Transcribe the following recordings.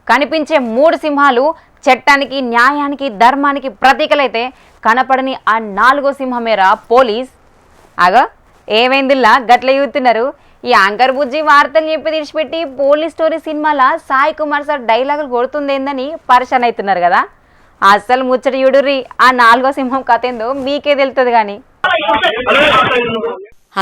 కనిపించే 3 సింహాలు చట్టానికి, న్యాయానికి, ధర్మానికి ప్రతీకలైతే కనపడని ఆ 4వ సింహమేరా పోలీస్. అగో ఏమైందిల్లా గట్ల చూస్తున్నారు? ఈ యాంకర్ బుజ్జి వార్తలు చెప్పి తీర్చిపెట్టి పోలీస్ స్టోరీ సినిమాల సాయి కుమార్ సార్ డైలాగులు కొడుతుందేందని పరిశాన్ అవుతున్నారు కదా. అస్సలు ముచ్చటి చూడుర్రి, ఆ 4వ సింహం కథ ఏందో మీకే తెలుస్తుంది గాని.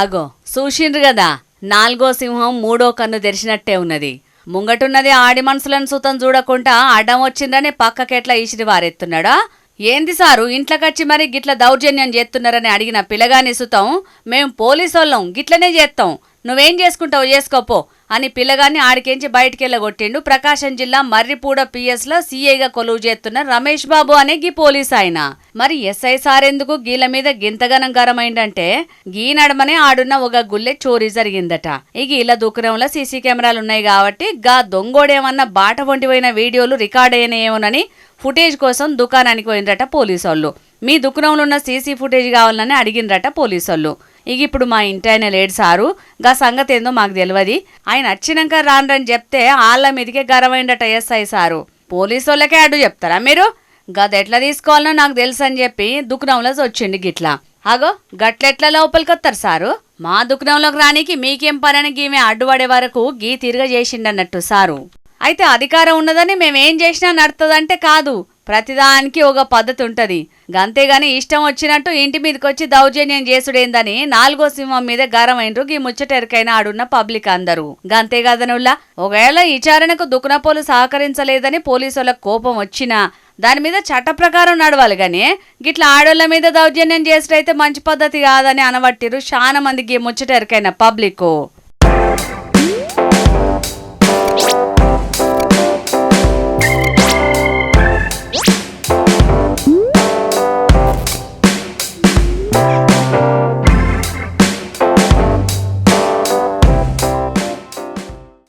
అగో చూసిండ్రు కదా, 4వ సింహం 3వ కన్ను తెరిచినట్టే ఉన్నది. ముంగటున్నది ఆడి మనసులను సుతం చూడకుండా అడ్డం వచ్చిందని పక్కకెట్లా ఈసిరి వారెత్తున్నాడా? ఏంది సారు ఇంట్లోకొచ్చి మరి గిట్ల దౌర్జన్యం చేస్తున్నారని అడిగిన పిల్లగాని సుతం, మేం పోలీసోళ్ళం గిట్లనే చేస్తాం, నువ్వేం చేసుకుంటావు చేసుకోపో అని పిల్లగాన్ని ఆడికేంచి బయటికెళ్ళగొట్టిండు ప్రకాశం జిల్లా మర్రిపూడ పిఎస్లో సీఐగా కొలువు చేస్తున్న రమేష్ బాబు అనే గీ పోలీస్ ఆయన. మరి ఎస్ఐ సార్ ఎందుకు గీల మీద గింతగనం గరమైందంటే, గీ నడమనే ఆడున్న ఒక గుల్లె చోరీ జరిగిందట. ఈ గీల దుకాణంలో సీసీ కెమెరాలు ఉన్నాయి కాబట్టి గా దొంగోడేమన్నా బాట వంటిపోయిన వీడియోలు రికార్డ్ అయినాయేమోనని ఫుటేజ్ కోసం దుకాణానికి పోయిండ్రట పోలీసోళ్ళు. మీ దుకాణంలో ఉన్న సీసీ ఫుటేజ్ కావాలని అడిగిండ్రట పోలీసోళ్ళు. ఇక ఇప్పుడు మా ఇంటి ఆయన లేడు సారు, గా సంగతి ఏందో మాకు తెలియదు, ఆయన వచ్చినాక రానని చెప్తే ఆళ్ళ మీదకే గరమైండట ఎస్ఐ సారు. పోలీసోళ్ళకే అడ్డు చెప్తారా మీరు? గది ఎట్లా తీసుకోవాలనో నాకు తెలుసు అని చెప్పి దుకాణంలో వచ్చిండు గిట్లా. అగో గట్లెట్లా లోపలికి వస్తారు సారు? మా దుకాణంలోకి రానికి మీకేం పనని గీమే అడ్డుపడే వరకు గీ తిరగ చేసిండన్నట్టు సారు. అయితే అధికారం ఉన్నదని మేమేం చేసినా నడుతుందంటే కాదు, ప్రతిదానికి ఒక పద్ధతి ఉంటది. గంతేగాని ఇష్టం వచ్చినట్టు ఇంటి మీదకొచ్చి దౌర్జన్యం చేసుడేందని 4వ సింహం మీద గరమైండ్రు గీ ముచ్చటెరకైన ఆడున్న పబ్లిక్ అందరూ. గంతే కదనుల్లా, ఒకవేళ విచారణకు దుకునపోలు సహకరించలేదని పోలీసులకు కోపం వచ్చినా దాని మీద చట్ట ప్రకారం నడవాలి గాని గిట్లా ఆడోళ్ల మీద దౌర్జన్యం చేసుడైతే మంచి పద్ధతి కాదని అనబట్టిరు చాలా మంది గీ ముచ్చటెరకైన పబ్లిక్.